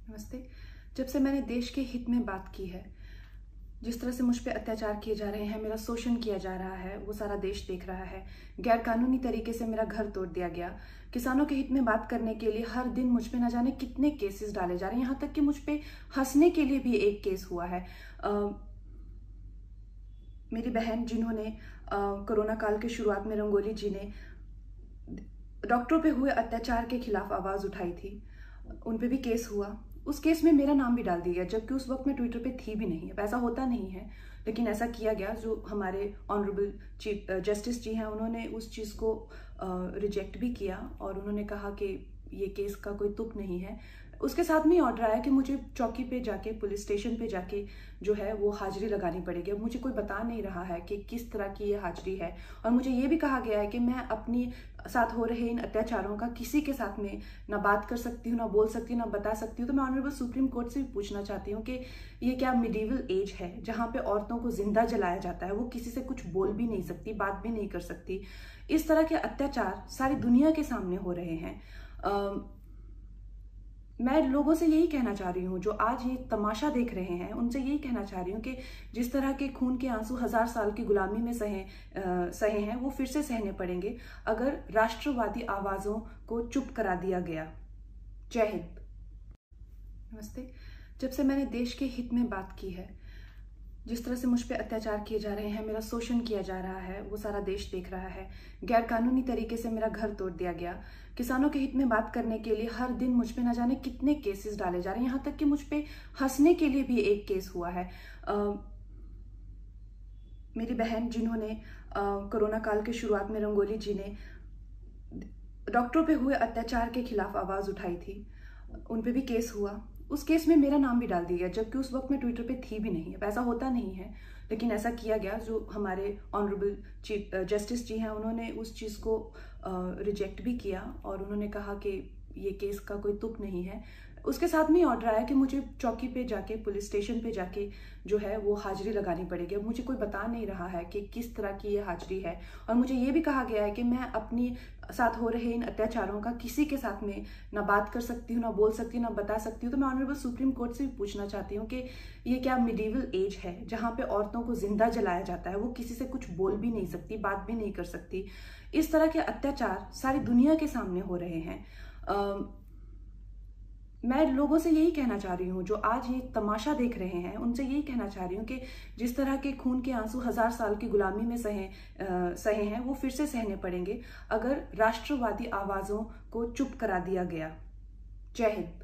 नमस्ते। जब से मैंने देश के हित में बात की है, जिस तरह से मुझ पे अत्याचार किए जा रहे हैं, मेरा शोषण किया जा रहा है, वो सारा देश देख रहा है। गैर कानूनी तरीके से मेरा घर तोड़ दिया गया। किसानों के हित में बात करने के लिए हर दिन मुझ पे न जाने कितने केसेस डाले जा रहे हैं, यहाँ तक कि मुझ पे हंसने के लिए भी एक केस हुआ है। मेरी बहन जिन्होंने कोरोना काल के शुरुआत में रंगोली जी ने डॉक्टरों पे हुए अत्याचार के खिलाफ आवाज उठाई थी, उन पे भी केस हुआ। उस केस में मेरा नाम भी डाल दिया गया, जबकि उस वक्त मैं ट्विटर पे थी भी नहीं। अब ऐसा होता नहीं है, लेकिन ऐसा किया गया। जो हमारे ऑनरेबल चीफ जस्टिस जी हैं, उन्होंने उस चीज़ को रिजेक्ट भी किया और उन्होंने कहा कि ये केस का कोई तुक नहीं है। उसके साथ में ऑर्डर आया कि मुझे चौकी पे जाके, पुलिस स्टेशन पे जाके जो है वो हाजिरी लगानी पड़ेगी। अब मुझे कोई बता नहीं रहा है कि किस तरह की ये हाजिरी है, और मुझे ये भी कहा गया है कि मैं अपनी साथ हो रहे इन अत्याचारों का किसी के साथ में ना बात कर सकती हूँ, ना बोल सकती हूँ, ना बता सकती हूँ। तो मैं ऑनरेबल सुप्रीम कोर्ट से भी पूछना चाहती हूँ कि ये क्या मिडीवल एज है जहाँ पे औरतों को जिंदा जलाया जाता है, वो किसी से कुछ बोल भी नहीं सकती, बात भी नहीं कर सकती। इस तरह के अत्याचार सारी दुनिया के सामने हो रहे हैं। मैं लोगों से यही कहना चाह रही हूँ, जो आज ये तमाशा देख रहे हैं, उनसे यही कहना चाह रही हूँ कि जिस तरह के खून के आंसू 1000 साल की गुलामी में सहे हैं, वो फिर से सहने पड़ेंगे अगर राष्ट्रवादी आवाजों को चुप करा दिया गया। जय हिंद। नमस्ते। जब से मैंने देश के हित में बात की है, जिस तरह से मुझ पे अत्याचार किए जा रहे हैं, मेरा शोषण किया जा रहा है, वो सारा देश देख रहा है। गैर कानूनी तरीके से मेरा घर तोड़ दिया गया। किसानों के हित में बात करने के लिए हर दिन मुझ पे न जाने कितने केसेस डाले जा रहे हैं, यहाँ तक कि मुझ पे हंसने के लिए भी एक केस हुआ है। मेरी बहन जिन्होंने कोरोना काल के शुरुआत में रंगोली जी ने डॉक्टरों पे हुए अत्याचार के खिलाफ आवाज उठाई थी, उन पे भी केस हुआ। उस केस में मेरा नाम भी डाल दिया गया, जबकि उस वक्त मैं ट्विटर पे थी भी नहीं। अब ऐसा होता नहीं है, लेकिन ऐसा किया गया। जो हमारे ऑनरेबल चीफ जस्टिस जी हैं, उन्होंने उस चीज़ को रिजेक्ट भी किया और उन्होंने कहा कि ये केस का कोई तुक नहीं है। उसके साथ में ऑर्डर आया कि मुझे चौकी पे जाके, पुलिस स्टेशन पे जाके जो है वो हाजिरी लगानी पड़ेगी। अब मुझे कोई बता नहीं रहा है कि किस तरह की ये हाजिरी है, और मुझे ये भी कहा गया है कि मैं अपनी साथ हो रहे इन अत्याचारों का किसी के साथ में ना बात कर सकती हूँ, ना बोल सकती हूँ, ना बता सकती हूँ। तो मैं ऑनरेबल सुप्रीम कोर्ट से भी पूछना चाहती हूँ कि ये क्या मिडीवल एज है जहाँ पे औरतों को जिंदा जलाया जाता है, वो किसी से कुछ बोल भी नहीं सकती, बात भी नहीं कर सकती। इस तरह के अत्याचार सारी दुनिया के सामने हो रहे हैं। मैं लोगों से यही कहना चाह रही हूँ, जो आज ये तमाशा देख रहे हैं, उनसे यही कहना चाह रही हूँ कि जिस तरह के खून के आंसू 1000 साल की गुलामी में सहे हैं, वो फिर से सहने पड़ेंगे अगर राष्ट्रवादी आवाजों को चुप करा दिया गया। जय हिंद।